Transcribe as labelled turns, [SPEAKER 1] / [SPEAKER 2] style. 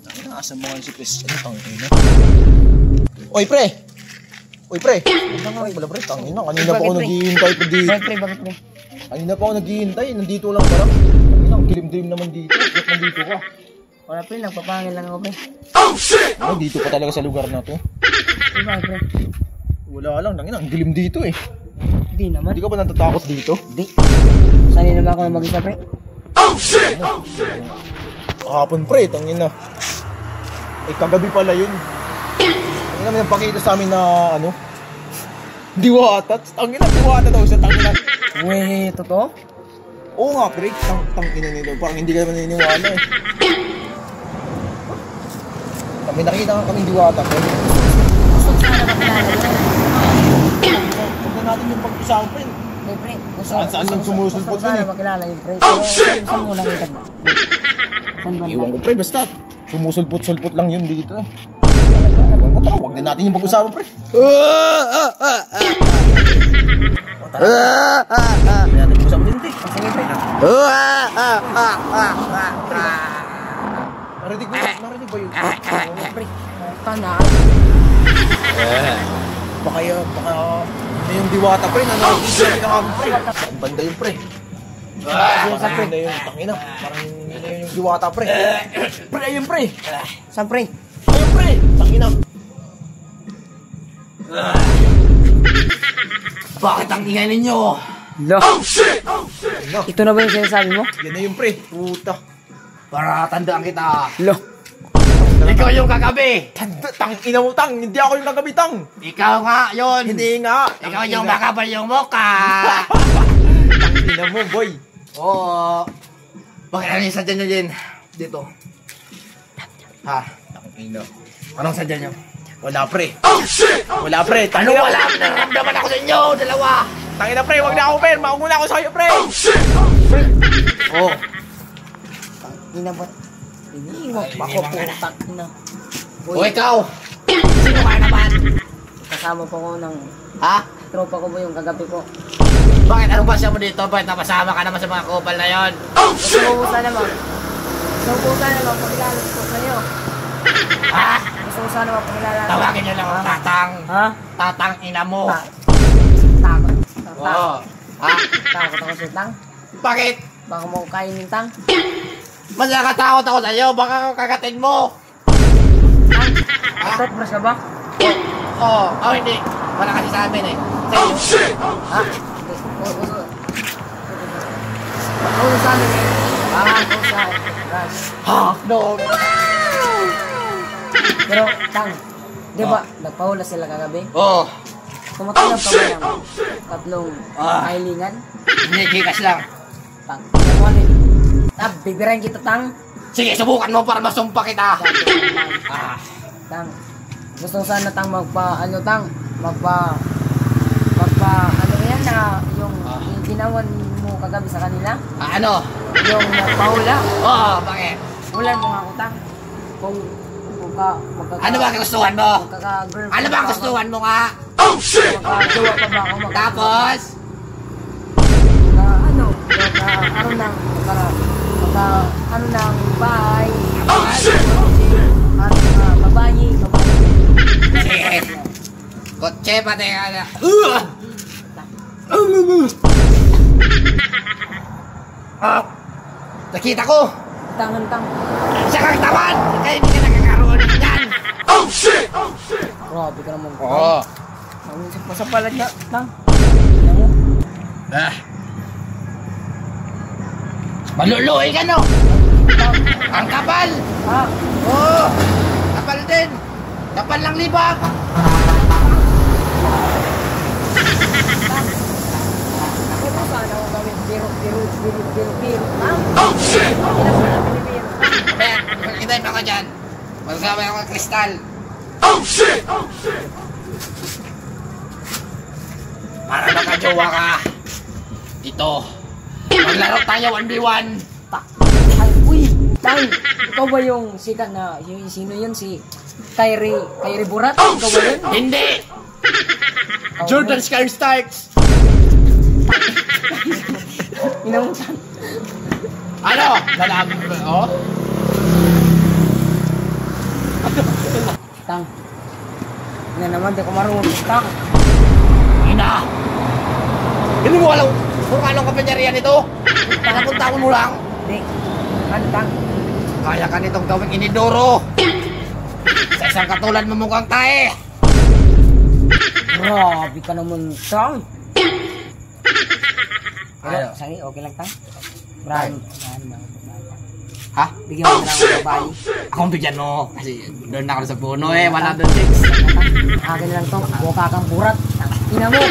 [SPEAKER 1] Nasa mga si Christian, tangina. Oy, pre! Oy, pre! Wala, pre, tangina. Kanina pa ako naghihintay pa dito.
[SPEAKER 2] Bakit, pre?
[SPEAKER 1] Kanina pa ako naghihintay. Nandito lang pala. Tangina, ang dilim-dilim naman dito. Bakit nandito ka?
[SPEAKER 2] Wala, pre. Nagpapangil lang ako, pre.
[SPEAKER 1] Oh, shit! Ano, dito pa talaga sa lugar na to?
[SPEAKER 2] Bakit, pre?
[SPEAKER 1] Wala lang, tangina. Ang dilim dito eh.
[SPEAKER 2] Hindi naman.
[SPEAKER 1] Hindi ka ba natatakot dito?
[SPEAKER 2] Hindi. Sanay naman ako na mag-isa, pre.
[SPEAKER 1] Oh, shit! Kahapon, pre, tangina. Eh, kagabi pala yun. Tangina, may napakita sa amin na, ano, diwata. Tangina, diwata daw siya, tangina.
[SPEAKER 2] Uwe, totoo?
[SPEAKER 1] Oo nga, pre, tangina nila. Parang hindi ka naman naniniwala eh. Kami nakita nga kaming diwata, pre.
[SPEAKER 2] Gusto ko sana makilala yun.
[SPEAKER 1] Huwag na natin yung pag-usapan, pre.
[SPEAKER 2] Hindi, pre.
[SPEAKER 1] Saan lang sumusulpot
[SPEAKER 2] yun eh? Gusto ko sana makilala yun, pre. Pero saan mo nakita mo? Saan ba?
[SPEAKER 1] Iwan ko, pre, basta. Sumusulpot-sulpot lang yun dito eh. Huwag na natin yung pag-usapan, pre. Hindi natin pag-usapan din, pre.
[SPEAKER 2] Sige, pre.
[SPEAKER 1] Narinig ba yun?
[SPEAKER 2] Pre, tanaan.
[SPEAKER 1] Baka yung diwata, pre, nanonood ka kami, pre. Saan banda yun, pre? Parang yun na yung tangina. Parang yun na yung diwata, pre. Pre, ayun, pre.
[SPEAKER 2] Saan, pre?
[SPEAKER 1] Ayun, pre. Tangina.
[SPEAKER 3] Bakit ang ingay ninyo?
[SPEAKER 2] Lo.
[SPEAKER 1] Tangina.
[SPEAKER 2] Ito na ba yung sinasabi mo?
[SPEAKER 1] Yan na yung, pre. Puta.
[SPEAKER 3] Para tandaan kita.
[SPEAKER 2] Lo.
[SPEAKER 3] Ikaw yung kagabi.
[SPEAKER 1] Tangina mo, tang. Hindi ako yung kagabitang.
[SPEAKER 3] Ikaw nga yun.
[SPEAKER 1] Hindi nga.
[SPEAKER 3] Ikaw yung makapal yung mukha.
[SPEAKER 1] Tangina mo, boy.
[SPEAKER 3] Oo. Bakit ano yung sadya nyo din? Dito. Ha?
[SPEAKER 1] Tangina.
[SPEAKER 3] Anong sadya nyo?
[SPEAKER 1] Wala, pre. Wala, pre.
[SPEAKER 3] Ano
[SPEAKER 1] Tangina.
[SPEAKER 3] wala? Naramdaman ako sa inyo, dalawa.
[SPEAKER 1] Tangina, pre. Wag na ako, pre. Mauna ako sa'yo, pre.
[SPEAKER 3] Oo.
[SPEAKER 2] Ina ba? Iniiwan pa ako, putak na.
[SPEAKER 3] O ikaw. Sino ka naman?
[SPEAKER 2] Kasama po ko ng
[SPEAKER 3] Ha?
[SPEAKER 2] tropa ko po yung kagabi ko.
[SPEAKER 3] Bakit anong basya mo dito? Bakit napasama ka naman sa mga kupal na yon?
[SPEAKER 2] Gusto ko sana naman. Pakilala ko sa iyo.
[SPEAKER 3] Ha?
[SPEAKER 2] Gusto ko sana pakilala.
[SPEAKER 3] Tawagin nyo lang ang tatang.
[SPEAKER 2] Ha?
[SPEAKER 3] Tatang ina mo.
[SPEAKER 2] Takot.
[SPEAKER 3] Oo. Ha?
[SPEAKER 2] Takot ako sa tang.
[SPEAKER 3] Bakit?
[SPEAKER 2] Baka mo kainin tang.
[SPEAKER 3] Mas nakatakot ako sa'yo. Baka kakatin mo.
[SPEAKER 2] Tang. Toothbrush ka ba?
[SPEAKER 3] Oo. Oh, hindi. Wala kasi sa amin eh. Sa inyo.
[SPEAKER 2] Ha? Oo, sa amin eh. Oo, sa amin.
[SPEAKER 3] Ha? No.
[SPEAKER 2] Pero, tang. Di ba, nagpahula sila kagabi?
[SPEAKER 3] Oo.
[SPEAKER 2] Tumatanggap ka ba ng tatlong kahilingan?
[SPEAKER 3] Hindi, gikas lang.
[SPEAKER 2] Tang. Ano bibirahin kita, tang.
[SPEAKER 3] Sige, subukan mo para masumpa kita.
[SPEAKER 2] Tang. Gusto ko sana tang ano yan na yung ginawan mo kagabi sa kanila?
[SPEAKER 3] Ano?
[SPEAKER 2] Yung nagpahula?
[SPEAKER 3] Oo, bakit?
[SPEAKER 2] Hulan mo nga ako, tang. Kung
[SPEAKER 3] Ano ba gustuhan mo?
[SPEAKER 2] magkaka-girlfriend
[SPEAKER 3] Ano ba
[SPEAKER 2] pa ako,
[SPEAKER 3] gustuhan mo nga?
[SPEAKER 2] magkakajowa pa ba ako?
[SPEAKER 3] Tapos?
[SPEAKER 2] Ano ng bahay?
[SPEAKER 3] Tapos?
[SPEAKER 2] Babayi.
[SPEAKER 3] Sige. Kotse pati ka na. Nakita ko!
[SPEAKER 2] Tangan-tang.
[SPEAKER 3] Siya kang taman! Kaya hindi ka nakakaroon ng yan!
[SPEAKER 2] Grabe ka naman.
[SPEAKER 3] Oo.
[SPEAKER 2] Masapalag ka, tang.
[SPEAKER 3] Maluluoy ka no? Ang kapal!
[SPEAKER 2] Ha?
[SPEAKER 3] Oo! Kapal din! Kapal ng libag!
[SPEAKER 2] Ako po sana ako gawin biro, tang.
[SPEAKER 3] Ben, magkitayin mo ako dyan. Magkawin ako ng kristal. Para makajowa ka. Ito. Maglaro tayo 1v1.
[SPEAKER 2] Ay, uy, tang. Ikaw ba yung sikat na, sino yun? Si Kyrie Burat? Ikaw ba yun?
[SPEAKER 3] Hindi! Jordan Sky Starks!
[SPEAKER 2] Inamutan.
[SPEAKER 3] Ano? Lalaban ba? Oh?
[SPEAKER 2] Tang. Nga naman, di ko marunong, Tang.
[SPEAKER 3] Ina! Hindi mo alam kung anong kapangyarihan ito? Pakapuntawan mo lang.
[SPEAKER 2] Di. Ano, Tang?
[SPEAKER 3] Kaya ka nitong gawing inidoro. Sa isang katulad mo mukhang tae.
[SPEAKER 2] Grabe ka naman, Tang. Pero,
[SPEAKER 3] Ayaw.
[SPEAKER 2] sige, okay lang, Tang. Maraming,
[SPEAKER 3] Ha?
[SPEAKER 2] bigyan mo na lang ako ng bali.
[SPEAKER 3] Akong bigyan mo. Kasi doon ako sa puno eh. 106.
[SPEAKER 2] Akin na lang to, buka kang burat. Ina mo.